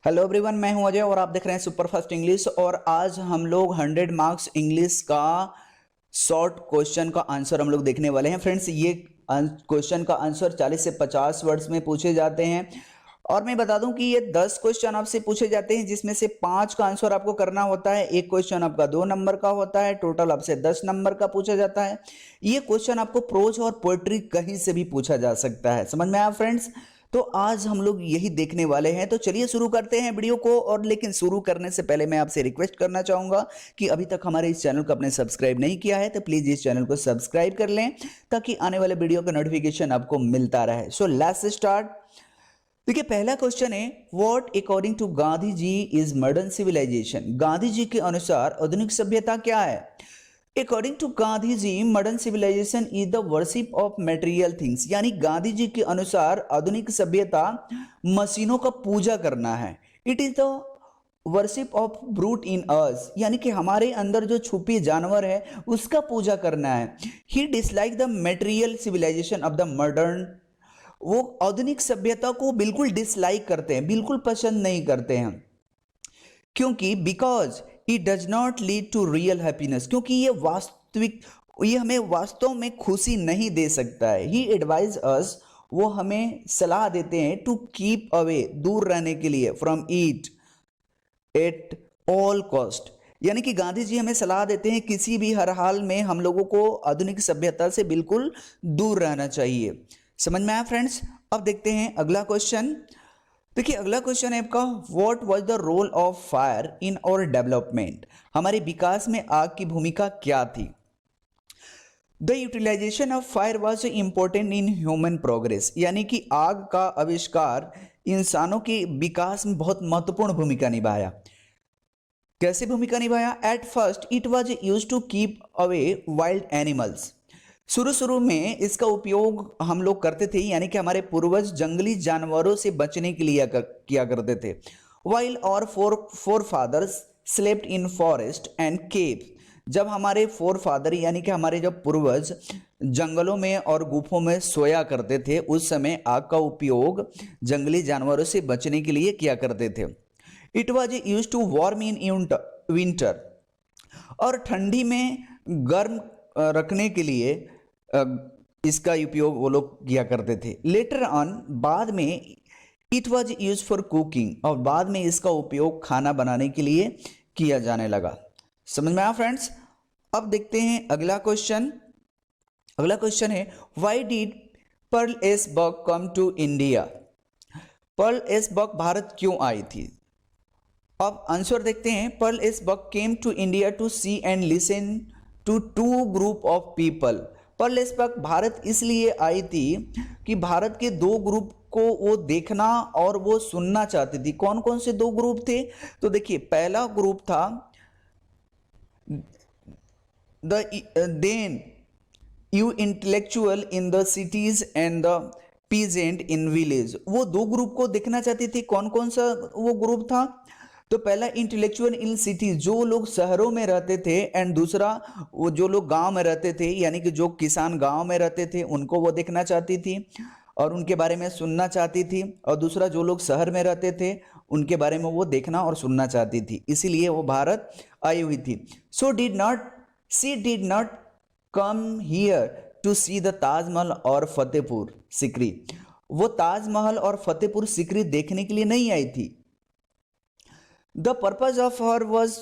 Hello everyone, मैं हूं अजय और आप देख रहे हैं सुपरफास्ट इंग्लिश। और आज हम लोग 100 मार्क्स इंग्लिश का शॉर्ट क्वेश्चन का आंसर हम लोग देखने वाले हैं। फ्रेंड्स, ये क्वेश्चन का आंसर 40 से 50 वर्ड्स में पूछे जाते हैं। और मैं बता दूं कि ये 10 क्वेश्चन आपसे पूछे जाते हैं, जिसमें से 5 का आंसर आपको करना होता है। एक क्वेश्चन आपका 2 नंबर का होता है। टोटल आपसे 10 नंबर का पूछा जाता है। ये क्वेश्चन आपको प्रोज और पोएट्री कहीं से भी पूछा जा सकता है। समझ में आया फ्रेंड्स? तो आज हम लोग यही देखने वाले हैं। तो चलिए शुरू करते हैं वीडियो को। और लेकिन शुरू करने से पहले मैं आपसे रिक्वेस्ट करना चाहूंगा कि अभी तक हमारे इस चैनल को आपने सब्सक्राइब नहीं किया है तो प्लीज इस चैनल को सब्सक्राइब कर लें, ताकि आने वाले वीडियो का नोटिफिकेशन आपको मिलता रहे। So let's start. देखिए, पहला क्वेश्चन है, what according to Gandhi ji is modern civilization. Gandhi ji के अनुसार आधुनिक सभ्यता क्या है? According to Gandhi ji, modern civilization is the worship of material things. यानी गांधी जी के अनुसार आधुनिक सभ्यता मशीनों का पूजा करना है। It is the worship of brute in us, यानी कि हमारे अंदर जो छुपी जानवर है उसका पूजा करना है। He dislike the material civilization of the modern. वो आधुनिक सभ्यता को बिल्कुल डिसलाइक करते हैं, बिल्कुल पसंद नहीं करते हैं। क्योंकि because it does not lead to real happiness, क्योंकि ये हमें वास्तव में खुशी नहीं दे सकता है। ही एडवाइज अस, वो हमें सलाह देते हैं, टू कीप अवे, दूर रहने के लिए, from eat at all cost. यानी कि गांधी जी हमें सलाह देते हैं किसी भी हर हाल में हम लोगों को आधुनिक सभ्यता से बिल्कुल दूर रहना चाहिए। समझ में आया फ्रेंड्स? अब देखते हैं अगला क्वेश्चन। देखिए, अगला क्वेश्चन है आपका, what was the role of fire in our development. हमारे विकास में आग की भूमिका क्या थी? The utilisation of fire was important in human progress. यानी कि आग का आविष्कार इंसानों के विकास में बहुत महत्वपूर्ण भूमिका निभाया। कैसे भूमिका निभाया? At first it was use to keep away wild animals. शुरू शुरू में इसका उपयोग हम लोग करते थे, यानी कि हमारे पूर्वज जंगली जानवरों से बचने के लिए किया करते थे। While our forefathers slept in forest and cave. जब हमारे फोर फादर यानी कि हमारे जब पूर्वज जंगलों में और गुफों में सोया करते थे, उस समय आग का उपयोग जंगली जानवरों से बचने के लिए किया करते थे। It was use to warm in winter, और ठंडी में गर्म रखने के लिए इसका उपयोग वो लोग किया करते थे। लेटर ऑन, बाद में, it was use for cooking, और बाद में इसका उपयोग खाना बनाने के लिए किया जाने लगा। समझ में आया फ्रेंड्स? अब देखते हैं अगला क्वेश्चन। अगला क्वेश्चन है, why did Pearl S Buck come to India. Pearl S Buck भारत क्यों आई थी? अब आंसर देखते हैं। Pearl S Buck came to India to see and listen to two group of people. Pearl S Buck भारत इसलिए आई थी कि भारत के दो ग्रुप को वो देखना और वो सुनना चाहती थी। कौन कौन से दो ग्रुप थे? तो देखिए, पहला ग्रुप था the then you intellectual in the cities and the peasant in village. वो दो ग्रुप को देखना चाहती थी। कौन कौन सा वो ग्रुप था? तो पहला इंटेलेक्चुअल इन सिटी, जो लोग शहरों में रहते थे, एंड दूसरा वो जो लोग गांव में रहते थे, यानी कि जो किसान गांव में रहते थे उनको वो देखना चाहती थी और उनके बारे में सुनना चाहती थी। और दूसरा, जो लोग शहर में रहते थे उनके बारे में वो देखना और सुनना चाहती थी। इसीलिए वो भारत आई हुई थी। She did not come here to see the Taj Mahal और फतेहपुर सिकरी। वो ताजमहल और फतेहपुर सिकरी देखने के लिए नहीं आई थी। The purpose of her was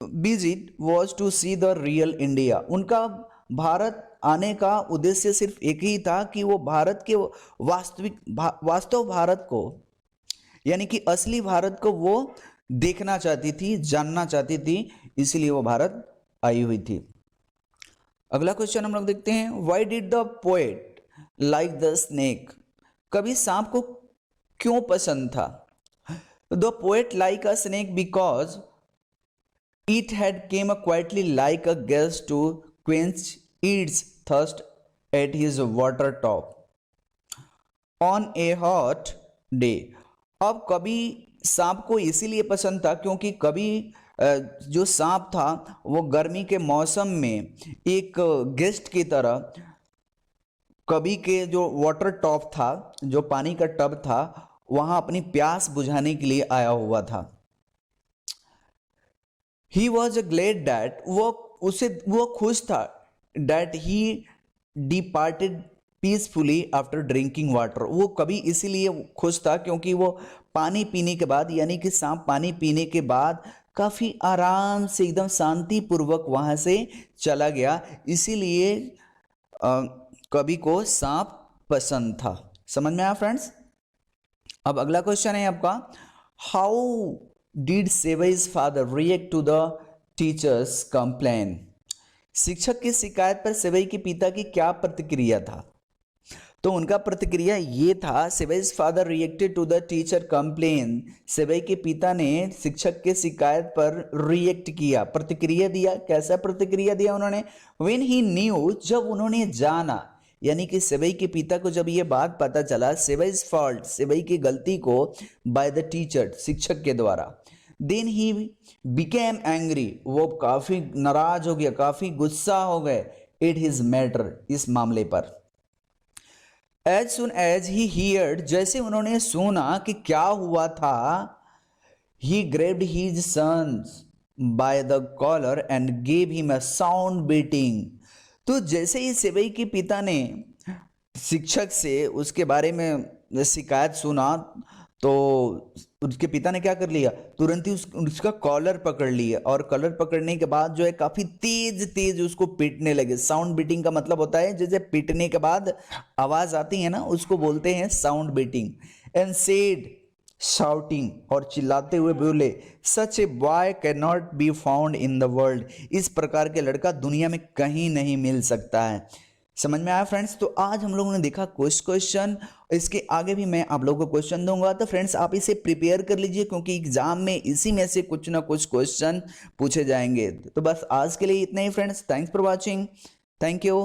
visit was to see the real India. उनका भारत आने का उद्देश्य सिर्फ एक ही था कि वो भारत के वास्तव भारत को, यानी कि असली भारत को वो देखना चाहती थी, जानना चाहती थी। इसलिए वो भारत आई हुई थी। अगला क्वेश्चन हम लोग देखते हैं, why did the poet like the snake. कवि सांप को क्यों पसंद था? The poet like a snake because it had came quietly like a guest to quench its thirst at his water top on a hot day। अब कभी सांप को इसीलिए पसंद था क्योंकि कभी जो सांप था वो गर्मी के मौसम में एक गेस्ट की तरह कभी के जो वाटर टॉप था, जो पानी का टब था, वहां अपनी प्यास बुझाने के लिए आया हुआ था। ही वॉज ग्लेड डैट, वो खुश था, that he departed peacefully after drinking water, वो कभी इसीलिए खुश था क्योंकि वो पानी पीने के बाद, यानी कि सांप पानी पीने के बाद काफी आराम से एकदम शांतिपूर्वक वहां से चला गया, इसीलिए कवि को सांप पसंद था। समझ में आया फ्रेंड्स? अब अगला क्वेश्चन है आपका, how did Sevai's father react to the teacher's complain, शिक्षक की शिकायत पर सेवई के पिता की क्या प्रतिक्रिया था? तो उनका प्रतिक्रिया ये था, Sevai's father reacted to the teacher complain, Sevai के पिता ने शिक्षक के शिकायत पर रिएक्ट किया, प्रतिक्रिया दिया। कैसा प्रतिक्रिया दिया उन्होंने? व्हेन ही न्यू, जब उन्होंने जाना, यानी कि सेवई के पिता को जब ये बात पता चला, सेवईज फॉल्ट, सेवई की गलती को, बाय द टीचर, शिक्षक के द्वारा, देन ही बिकेम एंग्री, वो काफी नाराज हो गया, काफी गुस्सा हो गए, इट हिज मैटर, इस मामले पर। As soon as he heard, जैसे उन्होंने सुना कि क्या हुआ था, he grabbed his sons by the collar and gave him a sound beating, तो जैसे ही सेवई के पिता ने शिक्षक से उसके बारे में शिकायत सुना, तो उसके पिता ने क्या कर लिया, तुरंत ही उसका कॉलर पकड़ लिया, और कॉलर पकड़ने के बाद जो है काफी तेज तेज उसको पीटने लगे। साउंड बीटिंग का मतलब होता है जैसे पीटने के बाद आवाज आती है ना, उसको बोलते हैं sound beating. And said, shouting, और चिल्लाते हुए बोले, such a boy can not be found in the world, इस प्रकार के लड़का दुनिया में कहीं नहीं मिल सकता है। समझ में आया फ्रेंड्स? तो आज हम लोगों ने देखा कुछ क्वेश्चन, इसके आगे भी मैं आप लोगों को क्वेश्चन दूंगा, तो फ्रेंड्स आप इसे प्रिपेयर कर लीजिए क्योंकि एग्जाम में इसी में से कुछ ना कुछ क्वेश्चन पूछे जाएंगे। तो बस आज के लिए इतना ही friends, thanks for watching, thank you.